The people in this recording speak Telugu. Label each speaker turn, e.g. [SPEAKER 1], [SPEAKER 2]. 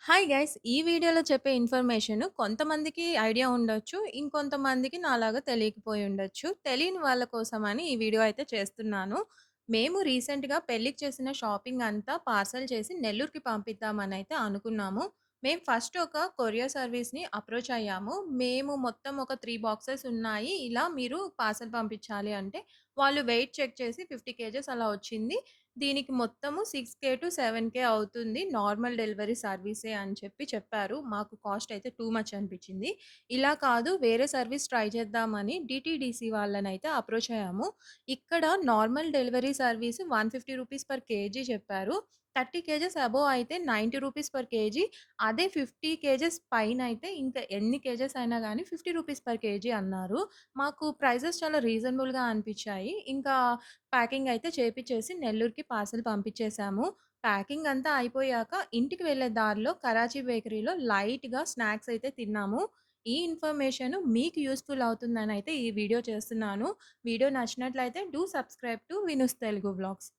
[SPEAKER 1] Hi guys! ఈ వీడియోలో చెప్పే ఇన్ఫర్మేషన్ కొంతమందికి ఐడియా ఉండొచ్చు. ఇంకొంతమందికి నాలాగా తెలియకపోయి ఉండొచ్చు. తెలియని వాళ్ళ కోసమని ఈ వీడియో అయితే చేస్తున్నాను. మేము రీసెంట్‌గా పెళ్ళికి చేసిన షాపింగ్ అంతా పార్సెల్ చేసి నెల్లూరుకి పంపిద్దామనైతే అనుకున్నాము. మేము ఫస్ట్ ఒక కొరియర్ సర్వీస్‌ని అప్రోచ్ అయ్యాము. మేము మొత్తం ఒక 3 బాక్సెస్ ఉన్నాయి. ఇలా మీరు పార్సెల్ పంపించాలి అంటే, వాళ్ళు వెయిట్ చెక్ చేసి 50 కేజెస్ అలా వచ్చింది. దీనికి మొత్తము 6,000-7,000 అవుతుంది. నార్మల్ డెలివరీ సర్వీసే అని చెప్పారు. మాకు కాస్ట్ అయితే టూ మచ్ అనిపిచ్చింది. ఇలా కాదు వేరే సర్వీస్ ట్రై చేద్దామని డీటీడీసీ వాళ్ళనైతే అప్రోచ్ అయ్యాము. ఇక్కడ నార్మల్ డెలివరీ సర్వీస్ రూ. 150 పర్ కేజీ చెప్పారు. 30 కేజెస్ అబోవ్ అయితే రూ. 90 పర్ కేజీ. అదే 50 కేజెస్ పైనయితే ఇంకా ఎన్ని కేజెస్ అయినా గానీ రూ. 50 పర్ కేజీ అన్నారు. మాకు ప్రైజెస్ చాలా రీజనబుల్‌గా అనిపిచ్చాయి. ఇంకా ప్యాకింగ్ అయితే చేపిచ్చేసి నెల్లూరుకి పార్సెల్ పంపించేసాము. ప్యాకింగ్ అంతా అయిపోయాక ఇంటికి వెళ్ళే దారిలో కరాచీ బేకరీలో లైట్‌గా స్నాక్స్ అయితే తిన్నాము. ఈ ఇన్ఫర్మేషన్ మీకు యూజ్‌ఫుల్ అవుతుందనైతే ఈ వీడియో చేస్తున్నాను. వీడియో నచ్చినట్లయితే do subscribe to వినూస్ Telugu vlogs.